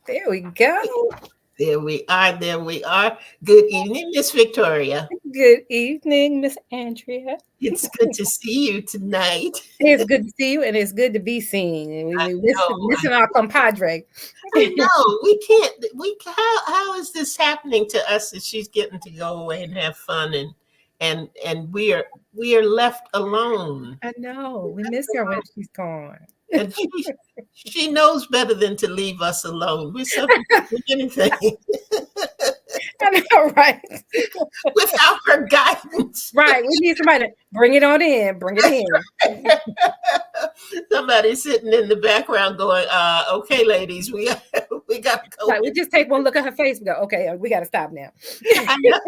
There we go. There we are. There we are. Good evening, Miss Victoria. Good evening, Miss Andrea. It's good to see you tonight. It's good to see you, and it's good to be seen. And we No, missing our compadre. I know. We can't. How is this happening to us that she's getting to go away and have fun and we are left alone. I know we miss her when she's gone. And she knows better than to leave us alone. We're subject to anything I know, right? without her guidance. Right. We need somebody to bring it on in. Bring it in. Somebody sitting in the background going, okay, ladies, we we got to go. Like we just take one look at her face and go, okay, we got to stop now. I know,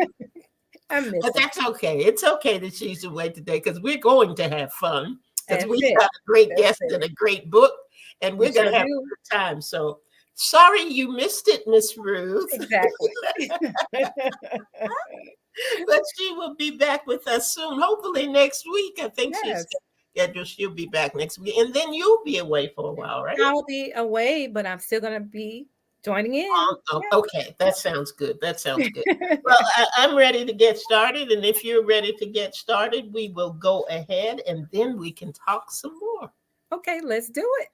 I miss but her. that's okay. It's okay that she's away today because we're going to have fun because That's we it. got a great That's guest it. and a great book, and we're We going sure to have a do. good time. So sorry you missed it, Miss Ruth, Exactly. but she will be back with us soon. Hopefully next week. I think she's Yes. scheduled. She'll be back next week, and then you'll be away for a while, right? I'll be away, but I'm still going to be joining in. Oh, okay, that sounds good. That sounds good. Well, I'm ready to get started, and if you're ready to get started, we will go ahead, and then we can talk some more. Okay, let's do it.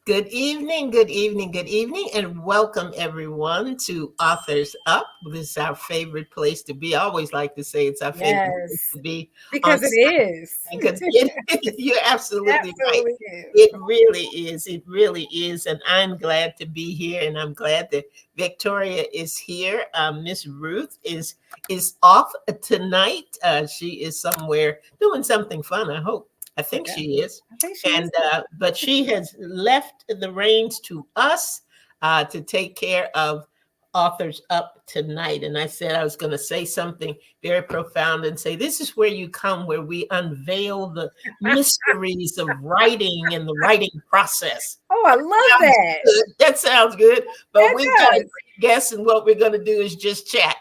Good evening, good evening, good evening, and welcome everyone to Authors Up. This is our favorite place to be. I always like to say it's our favorite place Yes, to be on because it is. because you're absolutely right. Absolutely is. It really is. It really is. And I'm glad to be here. And I'm glad that Victoria is here. Miss Ruth is off tonight. She is somewhere doing something fun, I hope. I think Yeah, she is. I think she is. And but she has left the reins to us to take care of Authors Up tonight. And I said I was going to say something very profound and say, this is where you come, where we unveil the mysteries of writing and the writing process. Oh, I love Sounds that. good. That sounds good. But That we've got a does. great guest, and what we're going to do is just chat.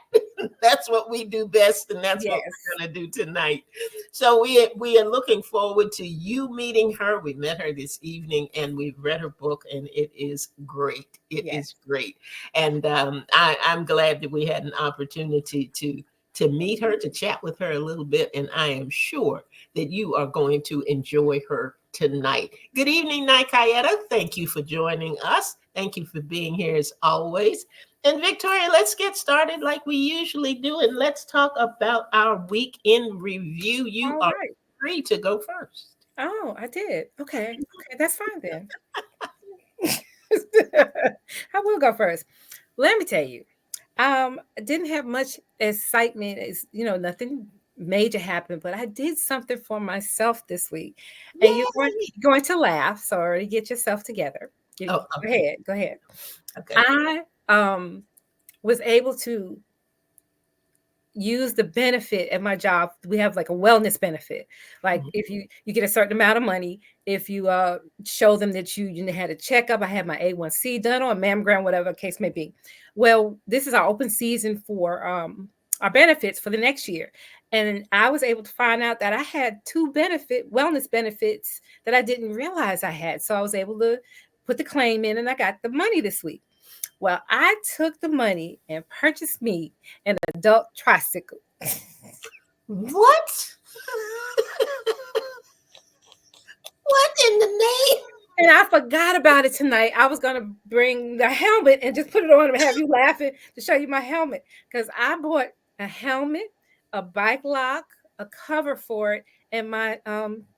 That's what we do best, and that's what Yes. we're going to do tonight. So we are looking forward to you meeting her. We met her this evening, and we've read her book, and it is great. It Yes. is great, and I'm glad that we had an opportunity to meet her, to chat with her a little bit, and I am sure that you are going to enjoy her tonight. Good evening, Naikayeta. Thank you for joining us. Thank you for being here as always. And Victoria, let's get started like we usually do, and let's talk about our week in review. You All are right. free to go first. Oh, I did. Okay. Okay, that's fine then. I will go first. Let me tell you, I didn't have much excitement. It's nothing major happened, but I did something for myself this week, and you're Yay! going to laugh. So already get yourself together. Oh, Go ahead. Go ahead. okay. I was able to use the benefit at my job. We have like a wellness benefit. Like if you get a certain amount of money, if you show them that you had a checkup, I had my A1C done or a mammogram, whatever the case may be. Well, this is our open season for our benefits for the next year. And I was able to find out that I had two wellness benefits that I didn't realize I had. So I was able to put the claim in and I got the money this week. Well, I took the money and purchased me an adult tricycle. What? What in the name? And I forgot about it tonight. I was gonna bring the helmet and just put it on and have you laughing to show you my helmet. Because I bought a helmet, a bike lock, a cover for it, and my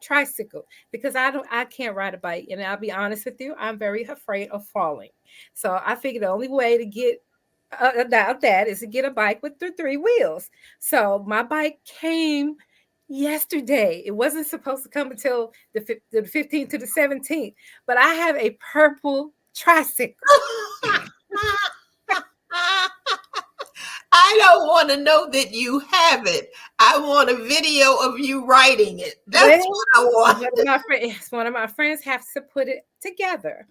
tricycle. Because I can't ride a bike. And I'll be honest with you, I'm very afraid of falling. So I figured the only way to get about that is to get a bike with the three wheels. So my bike came yesterday. It wasn't supposed to come until the 15th to the 17th, but I have a purple tricycle. I don't want to know that you have it. I want a video of you writing it. That's Well, what I want. one of my friends has to put it together.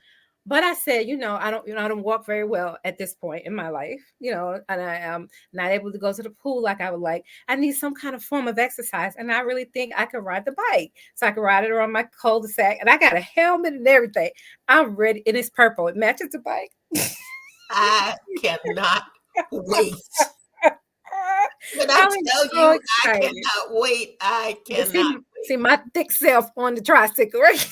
But I said, I don't walk very well at this point in my life, and I am not able to go to the pool like I would like. I need some kind of form of exercise, and I really think I could ride the bike, so I can ride it around my cul-de-sac. And I got a helmet and everything. I'm ready. It is purple. It matches the bike. I cannot wait. When I I'm tell so you I excited. cannot wait, I You cannot see my thick self on the tricycle, right?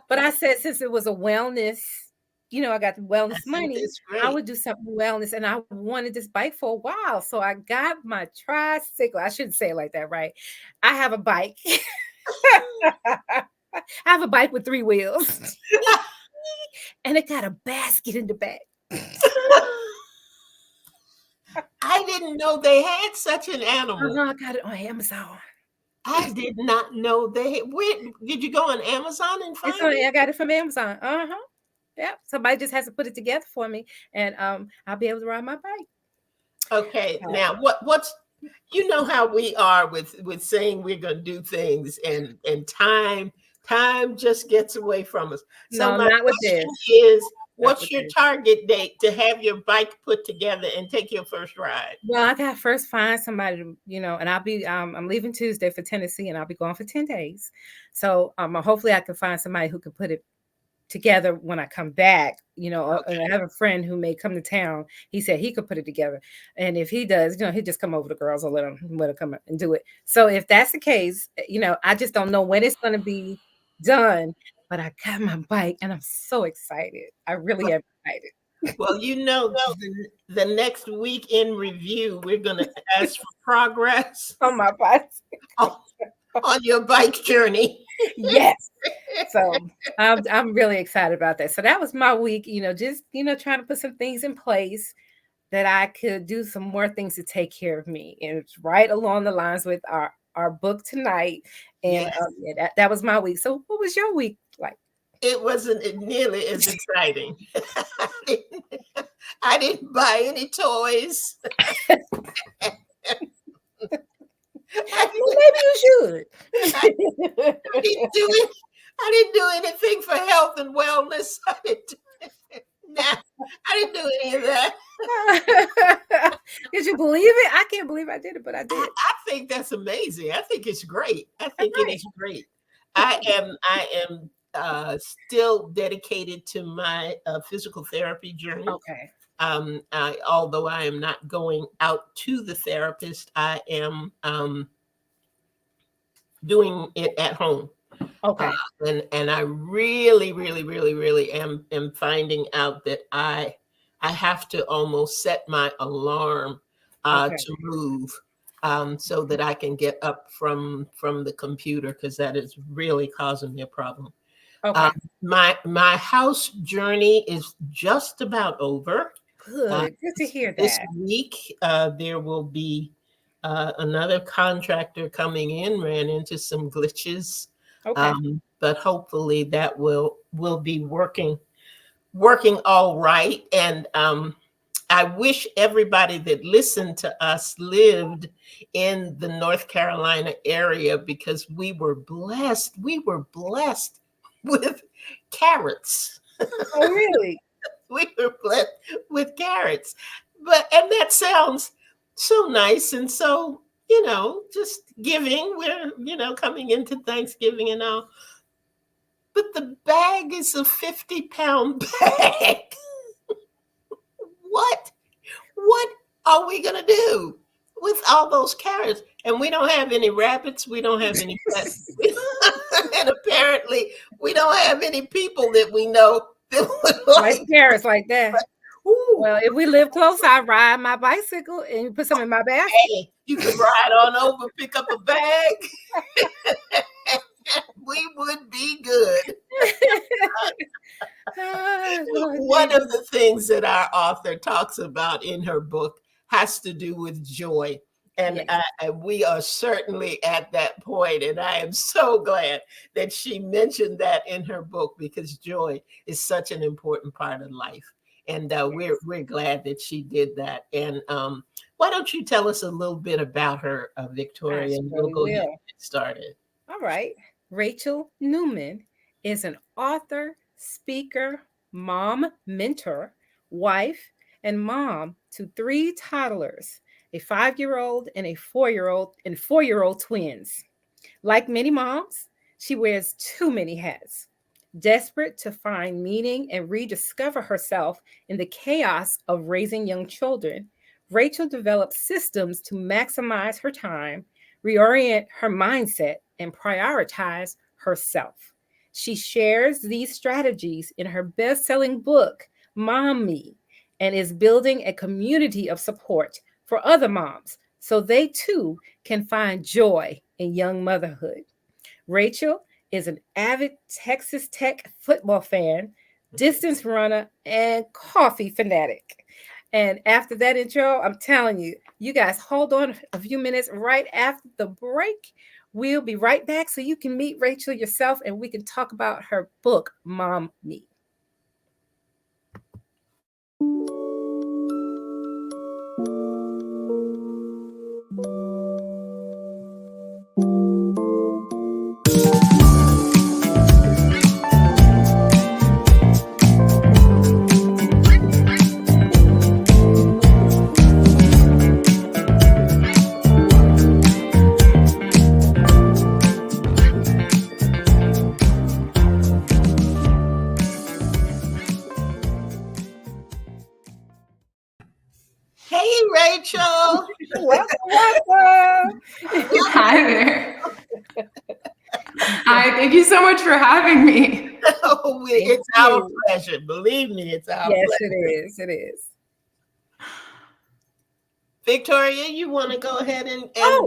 But I said, since it was a wellness, I got the I wellness think money, that's I great. would do something wellness. And I wanted this bike for a while. So I got my tricycle. I shouldn't say it like that, right? I have a bike. I have a bike with three wheels. And it got a basket in the back. I didn't know they had such an animal. I got it on Amazon. I did not know they. Where did you go on Amazon and find it? I got it from Amazon. Uh-huh. Yeah. Somebody just has to put it together for me, and I'll be able to ride my bike. Okay, Uh, now what's you know how we are with saying we're going to do things, and time just gets away from us. So no, my not with this. question is, Not what's with your this. target date to have your bike put together and take your first ride? Well, I got to first find somebody and I'm leaving Tuesday for Tennessee, and I'll be gone for 10 days. So hopefully I can find somebody who can put it together when I come back. And I have a friend who may come to town. He said he could put it together. And if he does, he'll just come over to girls or let him come and do it. So if that's the case, I just don't know when it's going to be done, but I got my bike and I'm so excited. I really am excited. Well, the next week in review, we're going to ask for progress On my bike. on, on your bike journey. Yes. So I'm really excited about that. So that was my week, just trying to put some things in place that I could do some more things to take care of me. And it's right along the lines with our book tonight. And Yes, yeah, that was my week. So what was your week like? it wasn't nearly as exciting. I didn't buy any toys. Well, maybe you should. I didn't do it. I didn't do anything for health and wellness. Nah, I didn't do any of that. Did you believe it? I can't believe I did it, but I did. I think that's amazing. I think it's great. I That's think it right. is great. I am still dedicated to my physical therapy journey. Okay. Although I am not going out to the therapist, I am doing it at home. Uh, Okay. and I really, really, really, really am finding out that I have to almost set my alarm Okay. to move, so that I can get up from the computer, because that is really causing me a problem. Okay. My house journey is just about over. Uh, Good. Good to hear this that. week, there will be another contractor coming in, ran into some glitches, Okay. but hopefully that will be working all right. And I wish everybody that listened to us lived in the North Carolina area, because we were blessed. We were blessed with carrots. Oh, really? We were blessed with carrots. And that sounds so nice, and so, just giving. We're, coming into Thanksgiving and all. but the bag is a 50-pound bag. What? What are we going to do with all those carrots? And we don't have any rabbits. We don't have any pets. And apparently, we don't have any people that we know that would Like carrots like that. Ooh, Well, if we live close, I ride my bicycle and put some in my basket. hey, you can ride on over, pick up a bag. We would be good. One of the things that our author talks about in her book has to do with joy. And Yes. we are certainly at that point. And I am so glad that she mentioned that in her book, because joy is such an important part of life. And we're glad that she did that. And why don't you tell us a little bit about her, I Victoria, and we'll surely go ahead and will. get started. All right. Rachel Newman is an author, speaker, mom, mentor, wife, and mom to three toddlers, a 5-year-old and a 4-year-old, and 4-year-old twins. Like many moms, she wears too many hats. Desperate to find meaning and rediscover herself in the chaos of raising young children, Rachel develops systems to maximize her time, reorient her mindset, and prioritize herself. She shares these strategies in her best selling book, Mom Me, and is building a community of support for other moms so they too can find joy in young motherhood. Rachel is an avid Texas Tech football fan, distance runner, and coffee fanatic. And after that intro, I'm telling you, you guys hold on a few minutes right after the break. We'll be right back so you can meet Rachel yourself and we can talk about her book, Mom Me. Hey, Rachel. Welcome, welcome. Hi there. Hi, thank you so much for having me. Oh, it's our pleasure. Believe me, it's our Yes, pleasure. it is. It is. Victoria, you want to go ahead and Oh.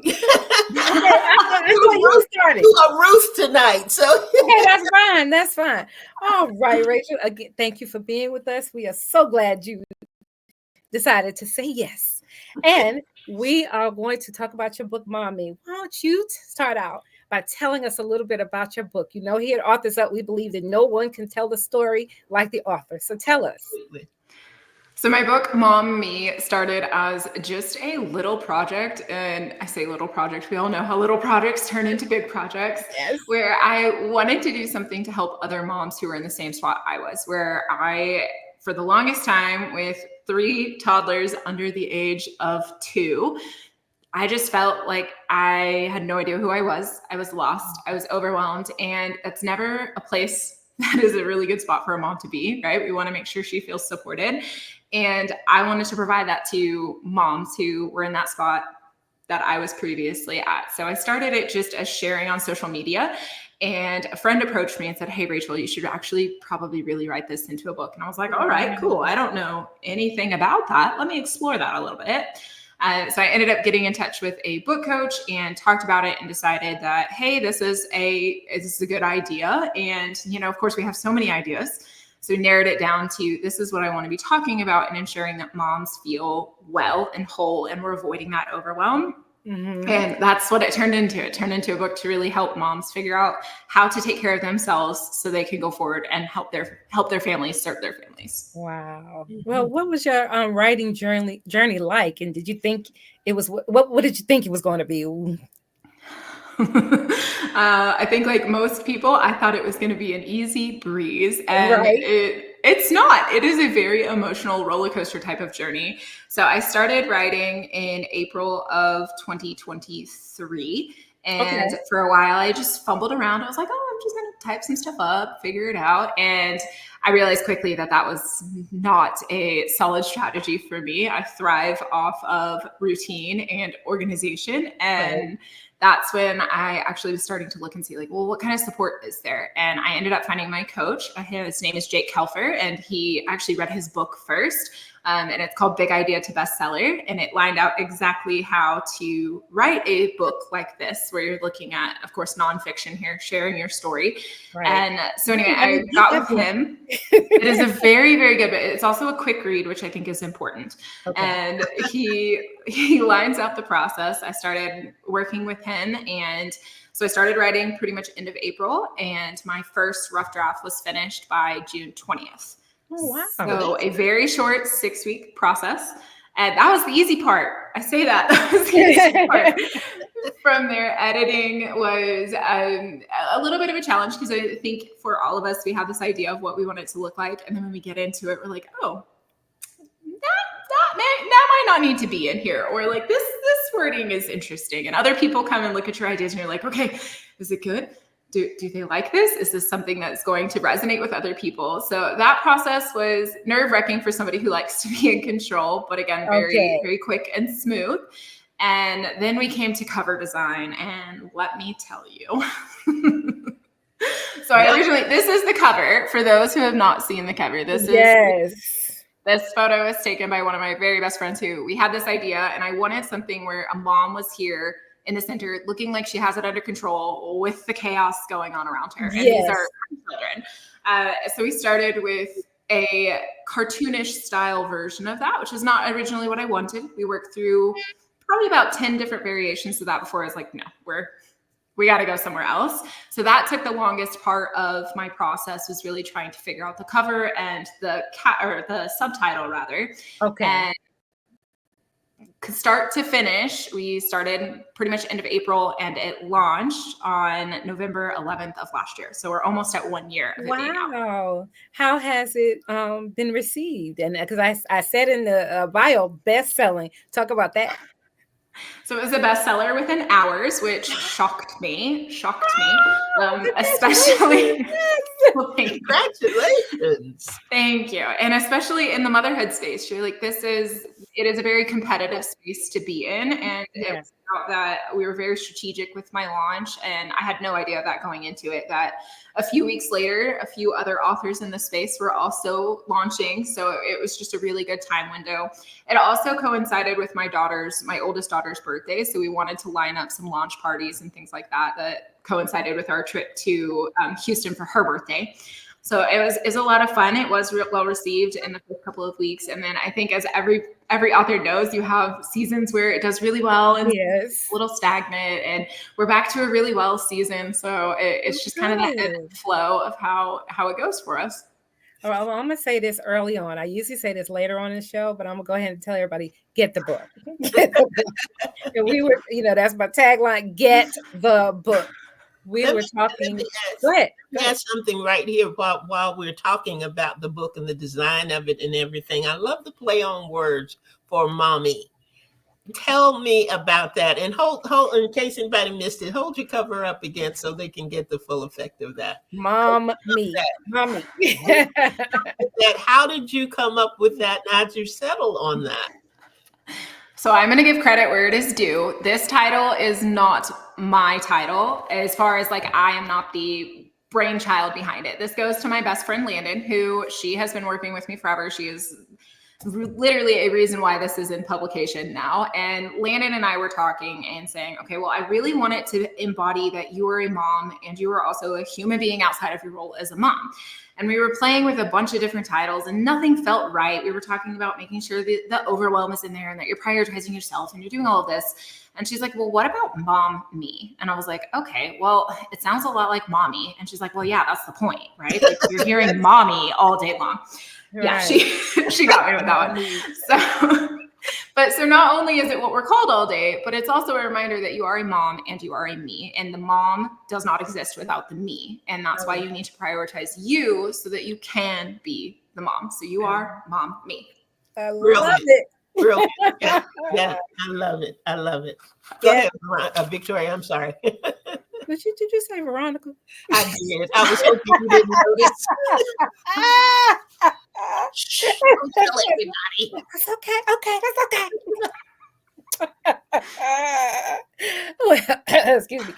Okay, I thought you started. You are Ruth tonight, so Okay, that's fine. That's fine. All right, Rachel. Again, thank you for being with us. We are so glad you decided to say yes. And we are going to talk about your book, Mommy. Why don't you start out by telling us a little bit about your book? You know, here at Authors Up, we believe that no one can tell the story like the author. So tell us. So my book, Mom Me, started as just a little project. And I say little project, we all know how little projects turn into big projects. Yes. Where I wanted to do something to help other moms who were in the same spot I was, where I, for the longest time, with 3 toddlers under the age of 2, I just felt like I had no idea who I was. I was lost. I was overwhelmed. And that's never a place that is a really good spot for a mom to be, right? We want to make sure she feels supported. And I wanted to provide that to moms who were in that spot that I was previously at. So I started it just as sharing on social media. And a friend approached me and said, "Hey, Rachel, you should actually probably really write this into a book." And I was like, all right, cool. I don't know anything about that. Let me explore that a little bit. So I ended up getting in touch with a book coach and talked about it and decided that, hey, this is a good idea. And, you know, of course, we have so many ideas. So narrowed it down to, this is what I want to be talking about and ensuring that moms feel well and whole, and we're avoiding that overwhelm. Mm-hmm. And that's what it turned into. It turned into a book to really help moms figure out how to take care of themselves so they can go forward and help their families, serve their families. Wow. Well, what was your writing journey like? And did you think it was, what did you think it was going to be? I think, like most people, I thought it was going to be an easy breeze, and right. It's not. It is a very emotional roller coaster type of journey. So I started writing in April of 2023. And for a while, I just fumbled around. I was like, oh, I'm just going to type some stuff up, figure it out. And I realized quickly that that was not a solid strategy for me. I thrive off of routine and organization. And that's when I actually was starting to look and see, like, well, what kind of support is there? And I ended up finding my coach. His name is Jake Kelfer, and he actually read his book first. And it's called Big Idea to Bestseller. And it lined out exactly how to write a book like this, where you're looking at, of course, nonfiction here, sharing your story. Right. And so anyway, I got with him. It is a very, very good, but it's also a quick read, which I think is important. Okay. And he lines out the process. I started working with him, and so I started writing pretty much end of April, and my first rough draft was finished by June 20th. Oh, wow. So a very short 6-week process. And that was the easy part. I say that. That was the easy part. From there, editing was a little bit of a challenge, because I think for all of us, we have this idea of what we want it to look like. And then when we get into it, we're like, oh, that might not need to be in here. Or like this wording is interesting. And other people come and look at your ideas and you're like, okay, is it good? Do they like this? Is this something that's going to resonate with other people? So that process was nerve-wracking for somebody who likes to be in control, but again, very, very quick and smooth. And then we came to cover design, and let me tell you. So this is the cover for those who have not seen the cover. This photo was taken by one of my very best friends, who we had this idea, and I wanted something where a mom was here in the center, looking like she has it under control with the chaos going on around her. And these are children. So we started with a cartoonish style version of that, which is not originally what I wanted. We worked through probably about 10 different variations of that before I was like, no, we got to go somewhere else. So that took the longest part of my process, was really trying to figure out the cover and the subtitle rather. Okay. And start to finish, we started pretty much end of April, and it launched on November 11th of last year. So we're almost at 1 year of it being out. Wow. How has it been received? And because I said in the bio, best-selling. Talk about that. So it was a bestseller within hours, which shocked me, especially. Well, Congratulations. Thank you. And especially in the motherhood space, you're like, it is a very competitive space to be in. And it was about that we were very strategic with my launch, and I had no idea that going into it, that a few weeks later, a few other authors in the space were also launching. So it was just a really good time window. It also coincided with my oldest daughter's birthday. So we wanted to line up some launch parties and things like that coincided with our trip to Houston for her birthday. So it was a lot of fun. It was well received in the first couple of weeks. And then I think, as every author knows, you have seasons where it does really well and a little stagnant, and we're back to a really well season. So it's just kind of that ebb and flow of how it goes for us. All right, well, I'm going to say this early on. I usually say this later on in the show, but I'm going to go ahead and tell everybody, get the book. And we were, that's my tagline, get the book. We were talking. Go ahead. There's something right here while we're talking about the book and the design of it and everything. I love the play on words for mommy. Tell me about that. And hold, in case anybody missed it, hold your cover up again so they can get the full effect of that. Mommy. How did you come up with that? And how'd you settle on that? So I'm going to give credit where it is due. This title is not my title, as far as like, I am not the brainchild behind it. This goes to my best friend, Landon, who she has been working with me forever. She is literally a reason why this is in publication now. And Landon and I were talking and saying, okay, well, I really want it to embody that you are a mom and you are also a human being outside of your role as a mom. And we were playing with a bunch of different titles and nothing felt right. We were talking about making sure the overwhelm is in there and that you're prioritizing yourself and you're doing all of this. And she's like, well, what about mom me? And I was like, okay, well, it sounds a lot like mommy. And she's like, well, yeah, that's the point, right? Like, you're hearing mommy all day long. Right. Yeah, she got me with that one. So not only is it what we're called all day, but it's also a reminder that you are a mom and you are a me, and the mom does not exist without the me. And that's why you need to prioritize you so that you can be the mom. So you are mom, me. I love it. Really? Yeah, I love it. Go ahead, Victoria. I'm sorry. Did you say Veronica? I did. I was hoping you didn't notice. Shh, don't tell everybody. That's okay. Okay, that's okay. Well, excuse me.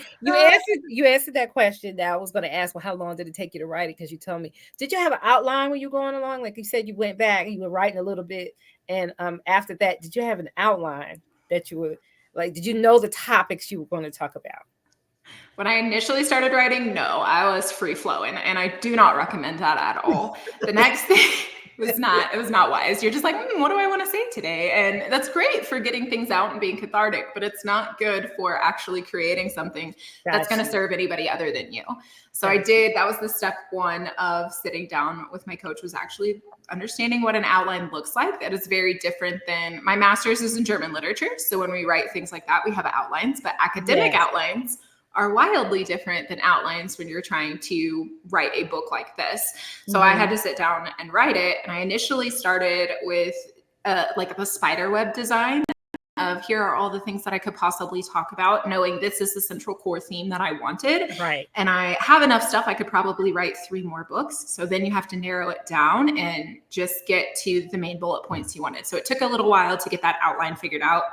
You answered that question. Now I was going to ask, well, how long did it take you to write it? Because you told me. Did you have an outline when you were going along? Like you said, you went back and you were writing a little bit, and after that, did you have an outline that you were like? Did you know the topics you were going to talk about? When I initially started writing, no, I was free flowing, and I do not recommend that at all. The next thing was not wise. You're just like, what do I want to say today? And that's great for getting things out and being cathartic, but it's not good for actually creating something that's going to serve anybody other than you. So I did, that was the step one of sitting down with my coach, was actually understanding what an outline looks like. That is very different than, my master's is in German literature. So when we write things like that, we have outlines, but academic outlines are wildly different than outlines when you're trying to write a book like this. So I had to sit down and write it. And I initially started with like a spider web design of, here are all the things that I could possibly talk about, knowing this is the central core theme that I wanted. Right. And I have enough stuff, I could probably write 3 more books. So then you have to narrow it down and just get to the main bullet points you wanted. So it took a little while to get that outline figured out.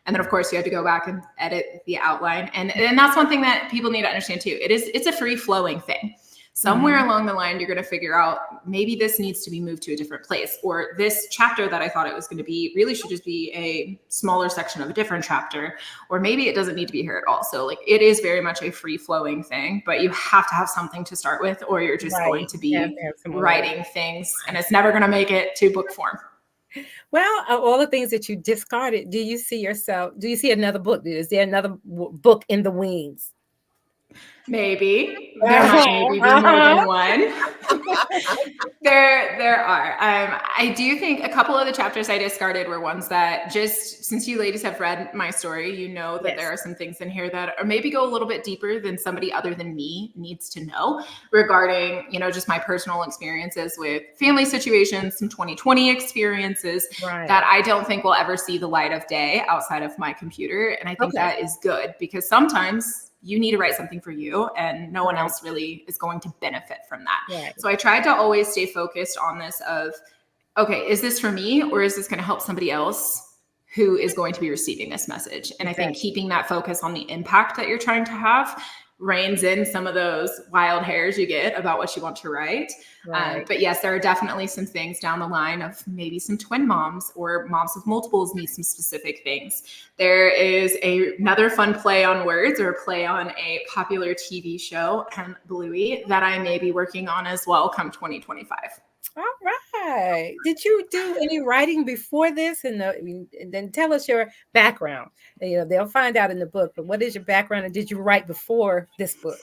And then of course you had to go back and edit the outline. And that's one thing that people need to understand too. It's a free flowing thing. Somewhere along the line, you're going to figure out, maybe this needs to be moved to a different place, or this chapter that I thought it was going to be really should just be a smaller section of a different chapter, or maybe it doesn't need to be here at all. So like, it is very much a free flowing thing, but you have to have something to start with, or you're just going to be writing things and it's never going to make it to book form. Well, of all the things that you discarded, do you see another book? Is there another book in the wings? Maybe there might be more than one. There are. I do think a couple of the chapters I discarded were ones that, just since you ladies have read my story, you know that there are some things in here that are maybe go a little bit deeper than somebody other than me needs to know regarding, just my personal experiences with family situations, some 2020 experiences that I don't think will ever see the light of day outside of my computer. And I think that is good, because sometimes you need to write something for you and no one else really is going to benefit from that. So I tried to always stay focused on this of, okay, is this for me, or is this going to help somebody else who is going to be receiving this message? And I think keeping that focus on the impact that you're trying to have reins in some of those wild hairs you get about what you want to write. But yes, there are definitely some things down the line of maybe some twin moms or moms of multiples need some specific things. There is another fun play on words, or play on a popular TV show, Bluey, that I may be working on as well come 2025. All right. Did you do any writing before this? And then tell us your background. They'll find out in the book, but what is your background, and did you write before this book?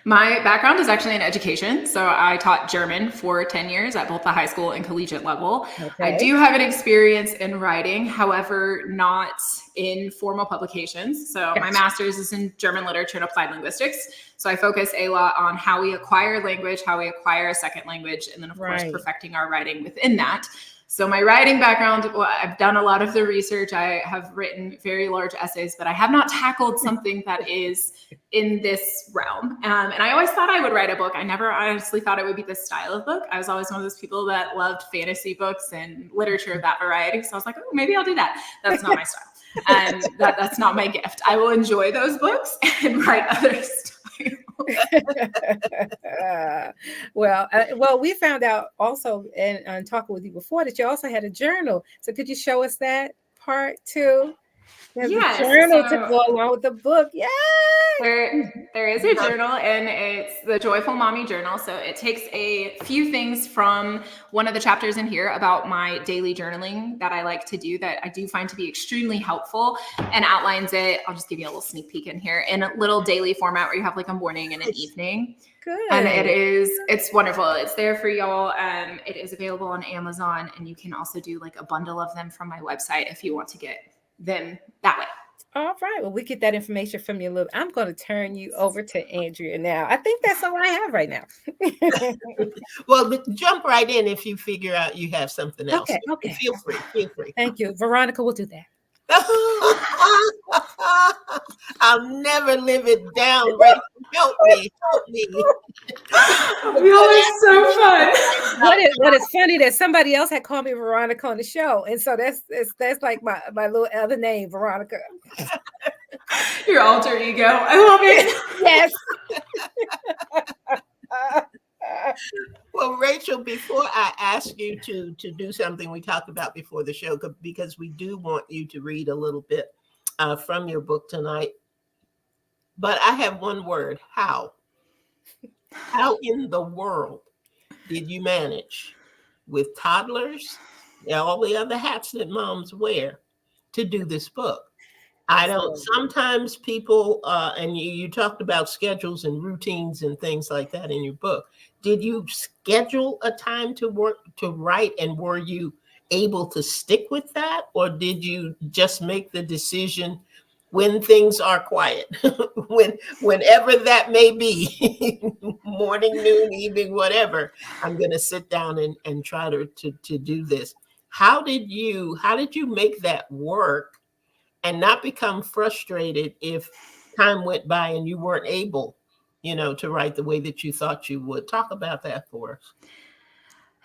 My background is actually in education. So I taught German for 10 years at both the high school and collegiate level. I do have an experience in writing, however, not in formal publications. So my master's is in German literature and applied linguistics. So I focus a lot on how we acquire language, how we acquire a second language, and then of course, perfecting our writing within that. So my writing background, well, I've done a lot of the research. I have written very large essays, but I have not tackled something that is in this realm. And I always thought I would write a book. I never honestly thought it would be this style of book. I was always one of those people that loved fantasy books and literature of that variety. So I was like, oh, maybe I'll do that. That's not my style. And that's not my gift. I will enjoy those books and write other stuff. Well, we found out also, and talking with you before, that you also had a journal. So could you show us that part too? There's a journal to go along with the book. Yay! There is a journal, and it's the Joyful Mommy Journal. So it takes a few things from one of the chapters in here about my daily journaling that I like to do, that I do find to be extremely helpful, and outlines it. I'll just give you a little sneak peek in here in a little daily format where you have like a morning and an evening. Good. And it's wonderful. It's there for y'all. It is available on Amazon, and you can also do like a bundle of them from my website if you want to get them that way. All right. Well, we get that information from you. I'm going to turn you over to Andrea now. I think that's all I have right now. Well, jump right in if you figure out you have something else. Okay. Feel free. Thank you. Veronica will do that. I'll never live it down, Rachel. Help me, help me. Y'all are so fun. What is funny that somebody else had called me Veronica on the show, and so that's like my little other name, Veronica. Your alter ego. I love it. Yes. Well, Rachel, before I ask you to do something we talked about before the show, because we do want you to read a little bit from your book tonight, but I have one word: how. How in the world did you manage with toddlers, all the other hats that moms wear, to do this book? I don't, sometimes people, and you talked about schedules and routines and things like that in your book. Did you schedule a time to work, to write, and were you able to stick with that? Or did you just make the decision when things are quiet, whenever that may be, morning, noon, evening, whatever, I'm going to sit down and try to do this. How did you make that work and not become frustrated if time went by and you weren't able, to write the way that you thought you would? Talk about that for us.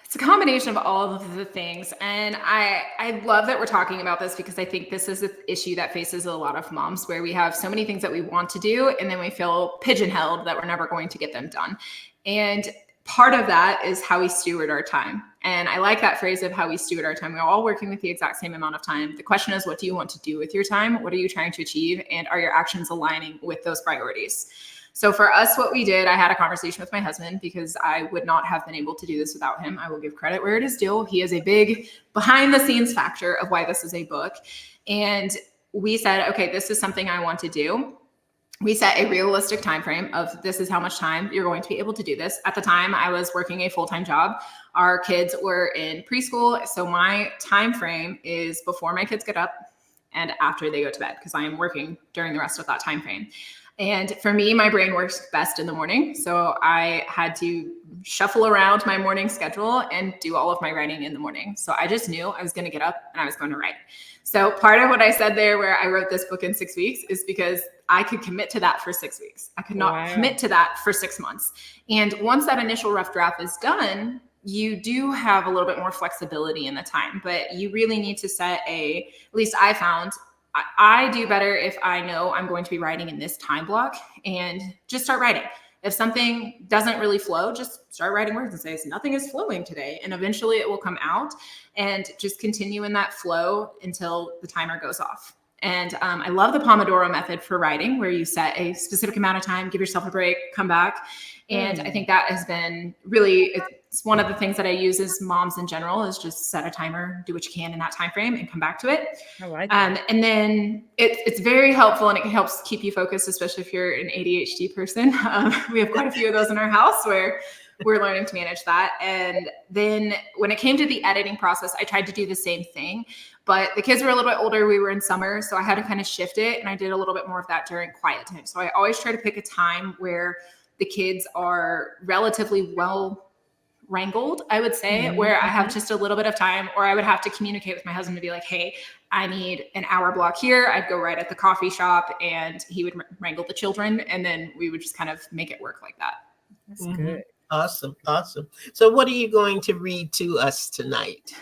It's a combination of all of the things. And I love that we're talking about this, because I think this is an issue that faces a lot of moms, where we have so many things that we want to do, and then we feel pigeonholed that we're never going to get them done. And part of that is how we steward our time. And I like that phrase of how we steward our time. We're all working with the exact same amount of time. The question is, what do you want to do with your time? What are you trying to achieve? And are your actions aligning with those priorities? So for us, what we did, I had a conversation with my husband, because I would not have been able to do this without him. I will give credit where it is due. He is a big behind the scenes factor of why this is a book. And we said, okay, this is something I want to do. We set a realistic time frame of, this is how much time you're going to be able to do this. At the time, I was working a full-time job. Our kids were in preschool. So my time frame is before my kids get up and after they go to bed, because I am working during the rest of that time frame. And for me, my brain works best in the morning. So I had to shuffle around my morning schedule and do all of my writing in the morning. So I just knew I was going to get up and I was going to write. So part of what I said there, where I wrote this book in 6 weeks, is because I could commit to that for 6 weeks. I could not commit to that for 6 months. And once that initial rough draft is done, you do have a little bit more flexibility in the time, but you really need to set at least I found, I do better if I know I'm going to be writing in this time block, and just start writing. If something doesn't really flow, just start writing words and say, nothing is flowing today. And eventually it will come out, and just continue in that flow until the timer goes off. And I love the Pomodoro method for writing, where you set a specific amount of time, give yourself a break, come back. And I think that has been really, it's one of the things that I use as moms in general, is just set a timer, do what you can in that time frame, and come back to it. I like that. And then it's very helpful, and it helps keep you focused, especially if you're an ADHD person. We have quite a few of those in our house, where we're learning to manage that. And then when it came to the editing process, I tried to do the same thing, but the kids were a little bit older. We were in summer, so I had to kind of shift it. And I did a little bit more of that during quiet time. So I always try to pick a time where the kids are relatively well wrangled, I would say, where I have just a little bit of time, or I would have to communicate with my husband to be like, hey, I need an hour block here. I'd go right at the coffee shop, and he would wrangle the children. And then we would just kind of make it work like that. That's good. Awesome. Awesome. So what are you going to read to us tonight?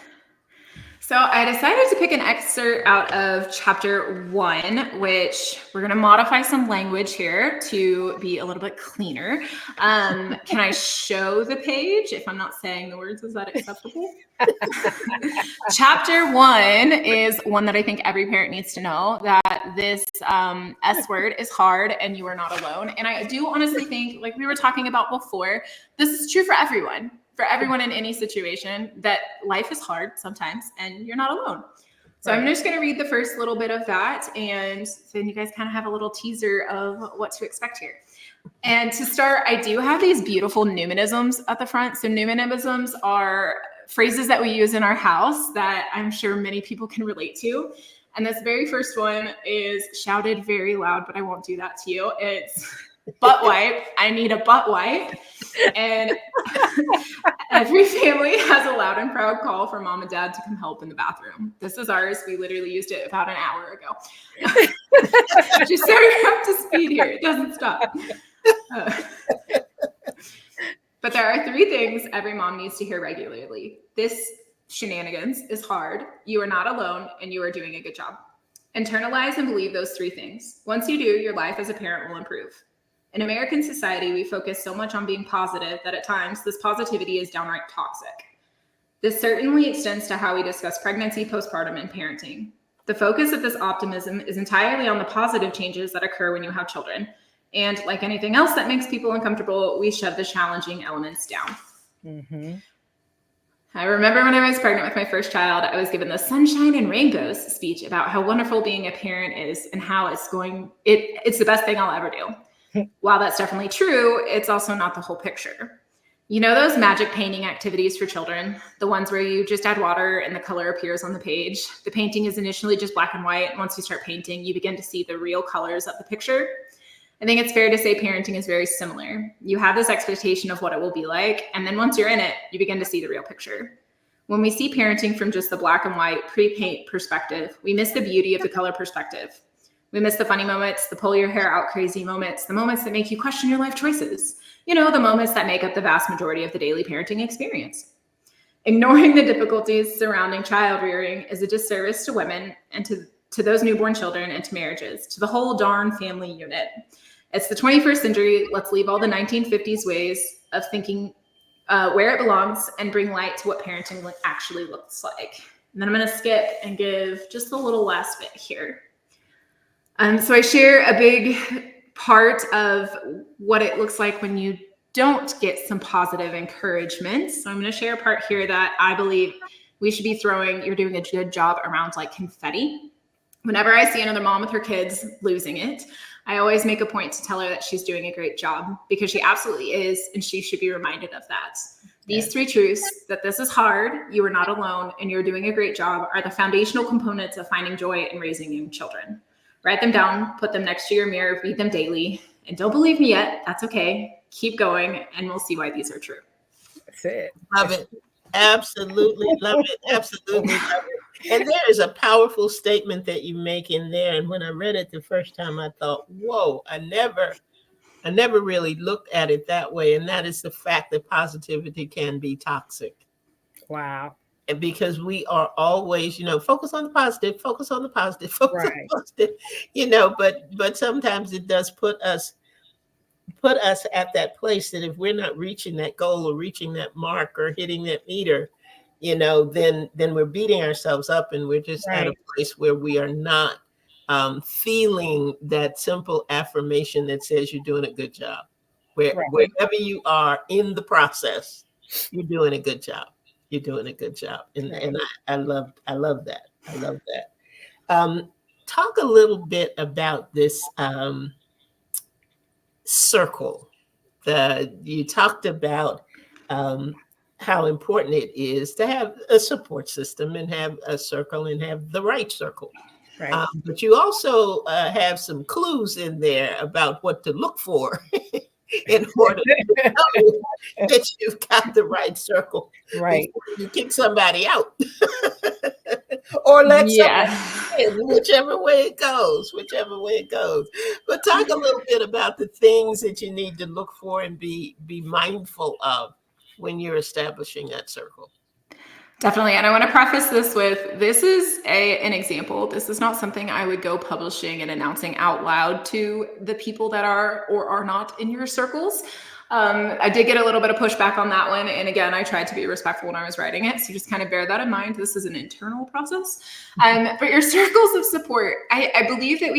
So I decided to pick an excerpt out of chapter 1, which we're going to modify some language here to be a little bit cleaner. Can I show the page if I'm not saying the words? Is that acceptable? Chapter 1 is one that I think every parent needs to know, that this S word is hard and you are not alone. And I do honestly think, like we were talking about before, this is true for everyone. For everyone in any situation, that life is hard sometimes and you're not alone. So I'm just going to read the first little bit of that, and then you guys kind of have a little teaser of what to expect here. And to start, I do have these beautiful Newmanisms at the front. So Newmanisms are phrases that we use in our house that I'm sure many people can relate to. And this very first one is shouted very loud, but I won't do that to you. It's butt wipe. I need a butt wipe. And every family has a loud and proud call for mom and dad to come help in the bathroom. This is ours. We literally used it about an hour ago. Just so you're up to speed here. It doesn't stop. But there are 3 things every mom needs to hear regularly. This shenanigans is hard. You are not alone, and you are doing a good job. Internalize and believe those 3 things. Once you do, your life as a parent will improve. In American society, we focus so much on being positive that at times this positivity is downright toxic. This certainly extends to how we discuss pregnancy, postpartum, and parenting. The focus of this optimism is entirely on the positive changes that occur when you have children. And like anything else that makes people uncomfortable, we shove the challenging elements down. Mm-hmm. I remember when I was pregnant with my first child, I was given the sunshine and rainbows speech about how wonderful being a parent is and how it's the best thing I'll ever do. While that's definitely true, it's also not the whole picture. You know those magic painting activities for children, the ones where you just add water and the color appears on the page. The painting is initially just black and white, and once you start painting, you begin to see the real colors of the picture. I think it's fair to say parenting is very similar. You have this expectation of what it will be like, and then once you're in it, you begin to see the real picture. When we see parenting from just the black and white pre-paint perspective, we miss the beauty of the color perspective. We miss the funny moments, the pull your hair out crazy moments, the moments that make you question your life choices. You know, the moments that make up the vast majority of the daily parenting experience. Ignoring the difficulties surrounding child rearing is a disservice to women and to those newborn children and to marriages, to the whole darn family unit. It's the 21st century. Let's leave all the 1950s ways of thinking where it belongs and bring light to what parenting actually looks like. And then I'm going to skip and give just a little last bit here. So I share a big part of what it looks like when you don't get some positive encouragement. So I'm going to share a part here that I believe we should be throwing, you're doing a good job, around like confetti. Whenever I see another mom with her kids losing it, I always make a point to tell her that she's doing a great job, because she absolutely is, and she should be reminded of that. These 3 truths, that this is hard, you are not alone, and you're doing a great job, are the foundational components of finding joy in raising young children. Write them down, put them next to your mirror, read them daily. And don't believe me yet, that's okay. Keep going, and we'll see why these are true. That's it. Love it. Absolutely love it. Absolutely love it. And there is a powerful statement that you make in there. And when I read it the first time, I thought, whoa, I never really looked at it that way. And that is the fact that positivity can be toxic. Wow. And because we are always, focus on the positive, focus on the positive, focus on the positive, but sometimes it does put us at that place that if we're not reaching that goal or reaching that mark or hitting that meter, then we're beating ourselves up, and we're just at a place where we are not feeling that simple affirmation that says you're doing a good job. Wherever you are in the process, you're doing a good job. You're doing a good job. And I love that. I love that. Talk a little bit about this circle. You talked about how important it is to have a support system and have a circle and have the right circle. Right. But you also have some clues in there about what to look for in order to know that you've got the right circle. Right. You kick somebody out or let somebody in, whichever way it goes. But talk a little bit about the things that you need to look for and be mindful of when you're establishing that circle. Definitely. And I want to preface this with, this is an example. This is not something I would go publishing and announcing out loud to the people that are or are not in your circles. I did get a little bit of pushback on that one. And again, I tried to be respectful when I was writing it. So just kind of bear that in mind. This is an internal process. But your circles of support, I believe that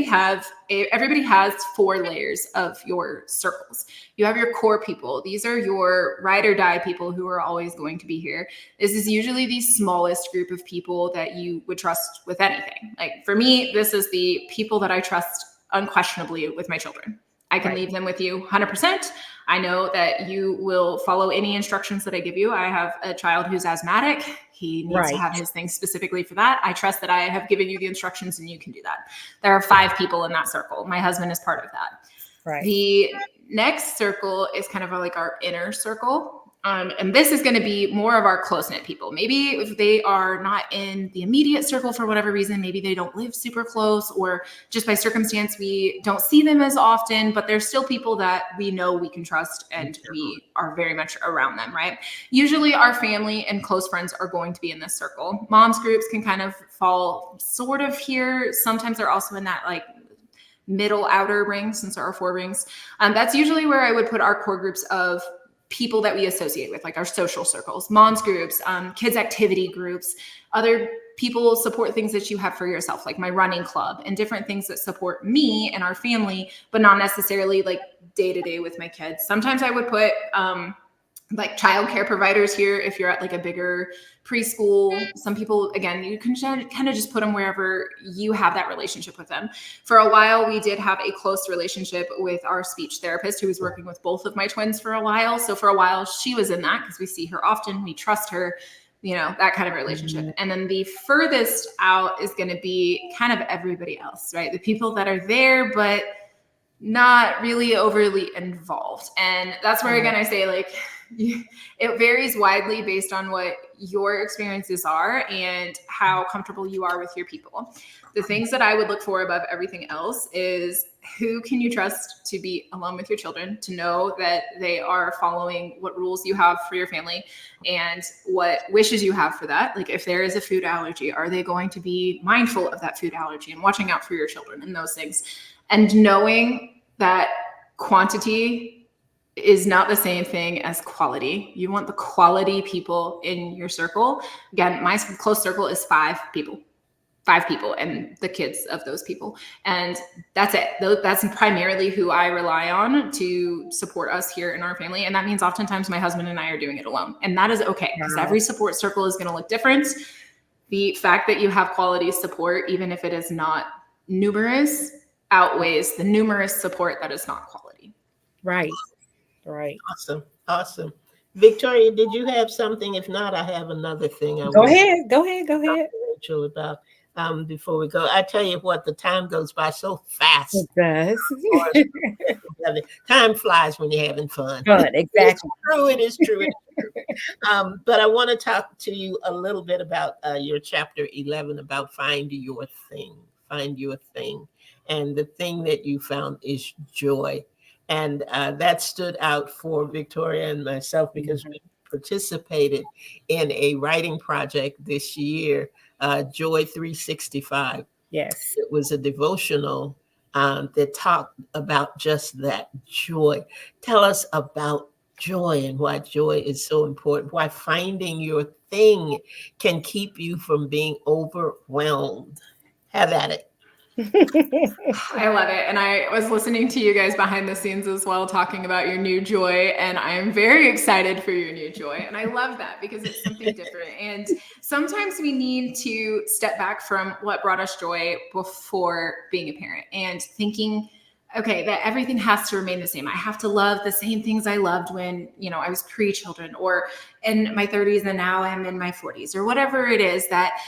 everybody has 4 layers of your circles. You have your core people. These are your ride or die people who are always going to be here. This is usually the smallest group of people that you would trust with anything. Like for me, this is the people that I trust unquestionably with my children. I can leave them with you 100%. I know that you will follow any instructions that I give you. I have a child who's asthmatic. He needs to have his things specifically for that. I trust that I have given you the instructions and you can do that. There are 5 people in that circle. My husband is part of that. Right. The next circle is kind of like our inner circle. And this is going to be more of our close-knit people. Maybe if they are not in the immediate circle for whatever reason, maybe they don't live super close, or just by circumstance, we don't see them as often, but they're still people that we know we can trust and we are very much around them, right? Usually our family and close friends are going to be in this circle. Moms groups can kind of fall sort of here. Sometimes they're also in that like middle outer ring, since there are 4 rings. That's usually where I would put our core groups of people that we associate with, like our social circles, moms groups, kids activity groups, other people support things that you have for yourself, like my running club and different things that support me and our family, but not necessarily like day to day with my kids. Sometimes I would put like childcare providers here if you're at like a bigger preschool. Some people, again, you can kind of just put them wherever you have that relationship with them. For a while, we did have a close relationship with our speech therapist who was working with both of my twins for a while. So for a while, she was in that because we see her often, we trust her, you know, that kind of relationship. And then the furthest out is going to be kind of everybody else, right? The people that are there, but not really overly involved. And that's where, again, I say like, it varies widely based on what your experiences are and how comfortable you are with your people. The things that I would look for above everything else is who can you trust to be alone with your children, to know that they are following what rules you have for your family and what wishes you have for that. Like if there is a food allergy, are they going to be mindful of that food allergy and watching out for your children and those things? And knowing that quantity is not the same thing as quality. You want the quality people in your circle. Again, my close circle is 5 people and the kids of those people. And that's it. That's primarily who I rely on to support us here in our family. And that means oftentimes my husband and I are doing it alone. And that is okay because every support circle is going to look different. The fact that you have quality support, even if it is not numerous, outweighs the numerous support that is not quality. Right. Right. Awesome. Victoria, did you have something? If not, I have another thing. Go ahead. Rachel, about before we go. I tell you what, the time goes by so fast. It does. Time flies when you're having fun. Exactly. It is true. But I want to talk to you a little bit about your chapter 11 about find your thing. And the thing that you found is joy. And that stood out for Victoria and myself because we participated in a writing project this year, Joy 365. Yes. It was a devotional that talked about just that joy. Tell us about joy and why joy is so important, why finding your thing can keep you from being overwhelmed. Have at it. I love it. And I was listening to you guys behind the scenes as well, talking about your new joy. And I am very excited for your new joy. And I love that because it's something different. And sometimes we need to step back from what brought us joy before being a parent and thinking, okay, that everything has to remain the same. I have to love the same things I loved when, I was pre-children or in my 30s and now I'm in my 40s or whatever it is, that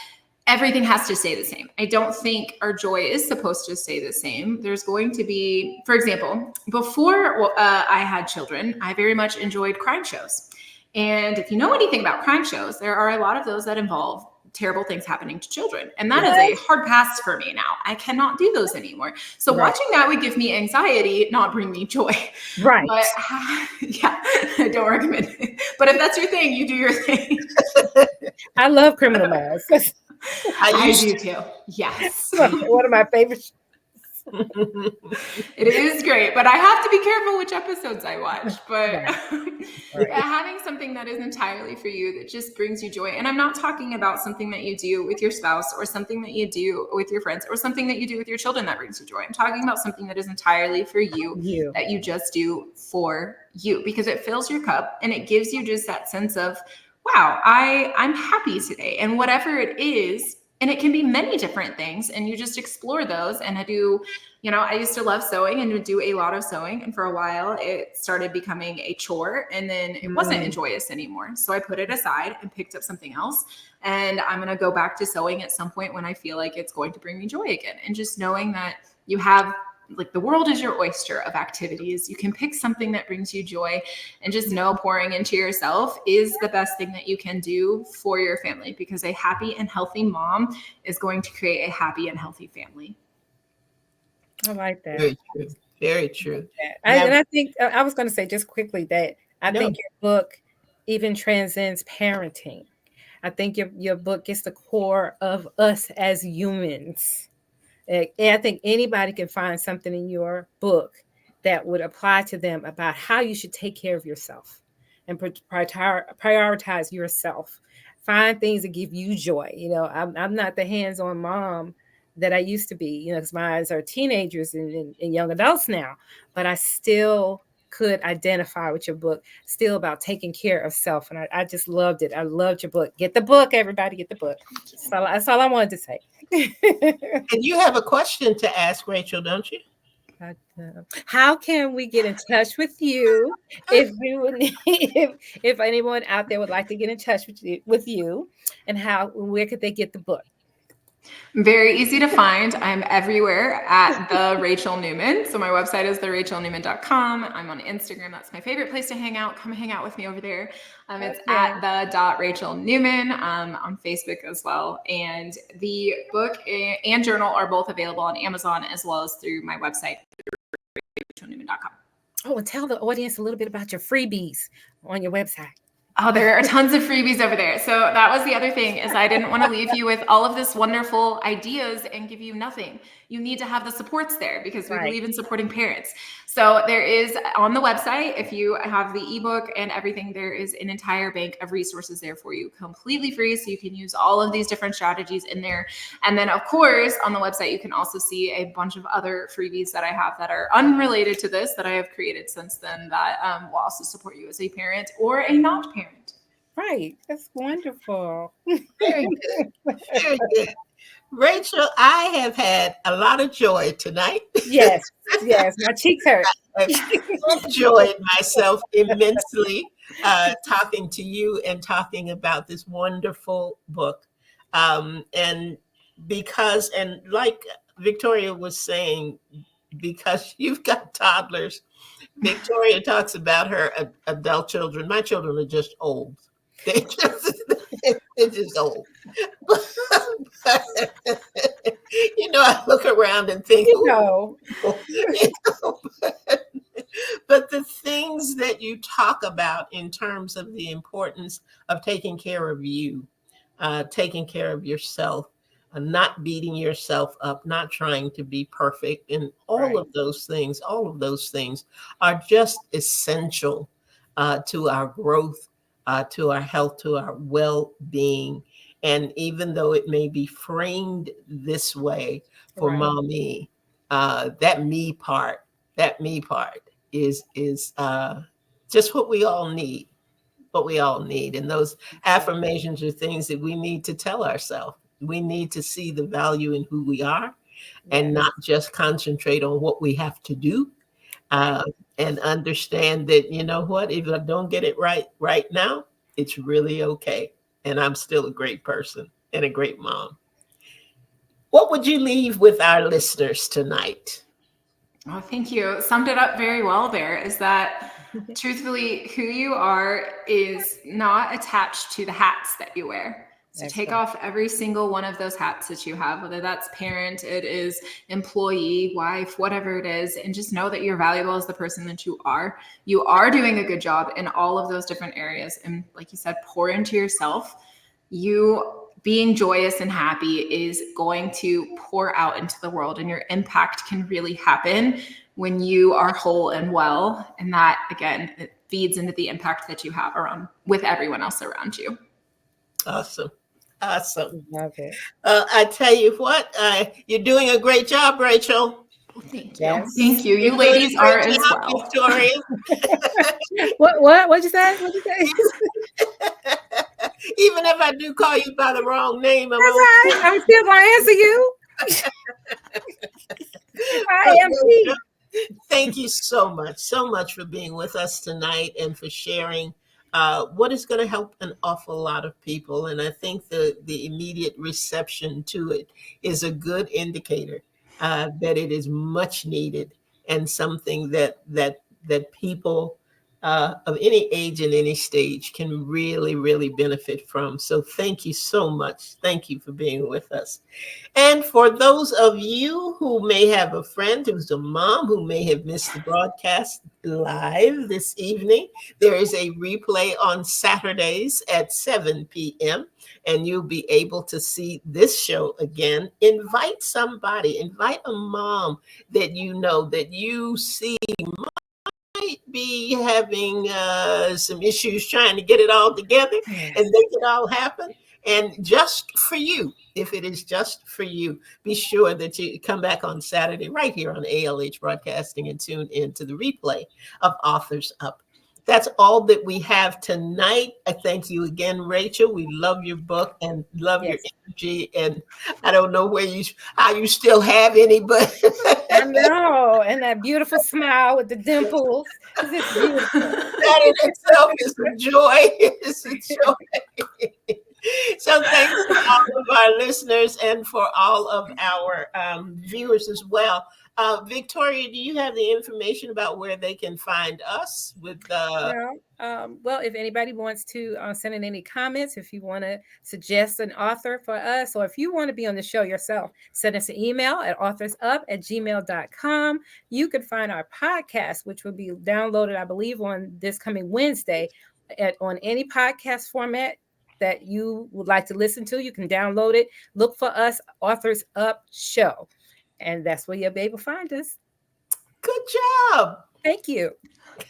everything has to stay the same. I don't think our joy is supposed to stay the same. There's going to be, for example, before I had children, I very much enjoyed crime shows. And if you know anything about crime shows, there are a lot of those that involve terrible things happening to children. And that is a hard pass for me now. I cannot do those anymore. So watching that would give me anxiety, not bring me joy. Right. But yeah, I don't recommend it. But if that's your thing, you do your thing. I love Criminal Minds. I do too. Yes. One of my favorites. It is great, but I have to be careful which episodes I watch. But having something that is entirely for you that just brings you joy. And I'm not talking about something that you do with your spouse or something that you do with your friends or something that you do with your children that brings you joy. I'm talking about something that is entirely for you. That you just do for you because it fills your cup and it gives you just that sense of, wow, I'm happy today. And whatever it is, and it can be many different things, and you just explore those. And I do, I used to love sewing and would do a lot of sewing. And for a while, it started becoming a chore, and then it wasn't joyous anymore. So I put it aside and picked up something else. And I'm going to go back to sewing at some point when I feel like it's going to bring me joy again. And just knowing that you have like the world is your oyster of activities. You can pick something that brings you joy, and just know pouring into yourself is the best thing that you can do for your family, because a happy and healthy mom is going to create a happy and healthy family. I like that. Very true. Very true. And I think I was going to say just quickly that I think your book even transcends parenting. I think your book gets the core of us as humans. And I think anybody can find something in your book that would apply to them about how you should take care of yourself and prioritize yourself. Find things that give you joy. You know, I'm not the hands-on mom that I used to be, you know, because my eyes are teenagers and young adults now, but I still could identify with your book, still about taking care of self. And I just loved it. I loved your book. Get the book, everybody, get the book. That's all I wanted to say. And you have a question to ask, Rachel, don't you? How can we get in touch with you if if anyone out there would like to get in touch with you, and where could they get the book? Very easy to find. I'm everywhere at the Rachel Newman. So my website is therachelnewman.com. I'm on Instagram. That's my favorite place to hang out. Come hang out with me over there. It's at the Rachel Newman on Facebook as well. And the book and journal are both available on Amazon as well as through my website, rachelnewman.com. Oh, and tell the audience a little bit about your freebies on your website. Oh, there are tons of freebies over there. So that was the other thing, is I didn't want to leave you with all of this wonderful ideas and give you nothing. You need to have the supports there, because we believe in supporting parents. So there is on the website, if you have the ebook and everything, there is an entire bank of resources there for you, completely free. So you can use all of these different strategies in there. And then of course, on the website, you can also see a bunch of other freebies that I have that are unrelated to this, that I have created since then, that will also support you as a parent or a not parent. Right. That's wonderful. Very good. Very good. Rachel, I have had a lot of joy tonight. Yes. Yes. My cheeks hurt. I've enjoyed myself immensely talking to you and talking about this wonderful book. And like Victoria was saying, because you've got toddlers, Victoria talks about her adult children. My children are just old. They're just old. I look around and think, but the things that you talk about in terms of the importance of taking care of you, taking care of yourself, not beating yourself up, not trying to be perfect, and all of those things are just essential to our growth, to our health, to our well-being. And even though it may be framed this way for mommy, that me part is just what we all need. And those affirmations are things that we need to tell ourselves. We need to see the value in who we are and not just concentrate on what we have to do. And understand that, if I don't get it right now, it's really okay. And I'm still a great person and a great mom. What would you leave with our listeners tonight? Oh, thank you. Summed it up very well there, is that truthfully, who you are is not attached to the hats that you wear. So take off every single one of those hats that you have, whether that's parent, it is employee, wife, whatever it is, and just know that you're valuable as the person that you are. You are doing a good job in all of those different areas. And like you said, pour into yourself. You being joyous and happy is going to pour out into the world, and your impact can really happen when you are whole and well. And that, again, it feeds into the impact that you have around with everyone else around you. Awesome. Love it. I tell you what, you're doing a great job, Rachel. Thank you. Yes. Thank you. You ladies are as well. Victoria. What'd you say? Even if I do call you by the wrong name, I'm still gonna answer you. I am me. Thank you so much for being with us tonight and for sharing what is going to help an awful lot of people. And I think the immediate reception to it is a good indicator that it is much needed and something that people of any age and any stage can really, really benefit from. So thank you so much. Thank you for being with us. And for those of you who may have a friend who's a mom who may have missed the broadcast live this evening, there is a replay on Saturdays at 7 p.m. and you'll be able to see this show again. Invite somebody, invite a mom that you know, that you see might be having some issues trying to get it all together Yes. and make it all happen. And just for you, if it is just for you, be sure that you come back on Saturday right here on ALH Broadcasting and tune in to the replay of Authors Up. That's all that we have tonight. I thank you again, Rachel. We love your book and love your Yes. energy. And I don't know how you still have any, but I know. And that beautiful smile with the dimples. It's beautiful. that in itself is a joy. It's a joy. So thanks to all of our listeners and for all of our viewers as well. Victoria, do you have the information about where they can find us with Well, if anybody wants to send in any comments, if you want to suggest an author for us, or if you want to be on the show yourself, send us an email at authorsup@gmail.com. You can find our podcast, which will be downloaded, I believe, on this coming Wednesday on any podcast format that you would like to listen to. You can download it. Look for us, Authors Up Show. And that's where you'll be able to find us. Good job. Thank you.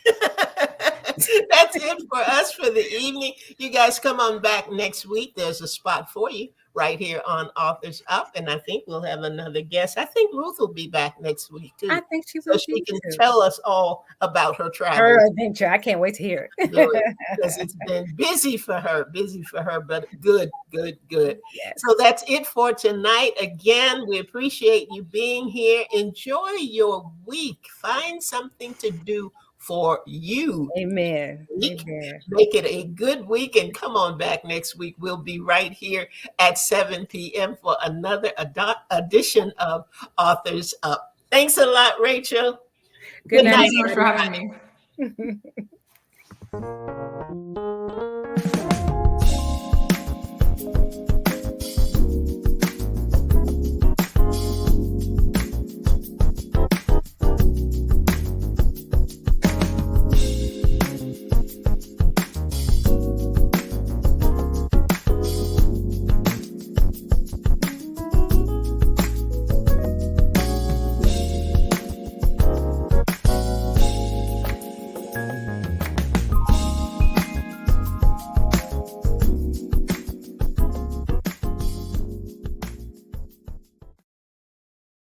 That's it for us for the evening. You guys come on back next week. There's a spot for you right here on Authors Up. And I think we'll have another guest. I think Ruth will be back next week too. I think she will. So she can tell us all about her travels. Her adventure. I can't wait to hear it. Because it's been busy for her, but good. Yes. So that's it for tonight. Again, we appreciate you being here. Enjoy your week. Find something to do for you. Amen. Amen. Make it a good week and come on back next week. We'll be right here at 7 p.m. for another edition of Authors Up. Thanks a lot, Rachel. Good night. Thanks so much for having me.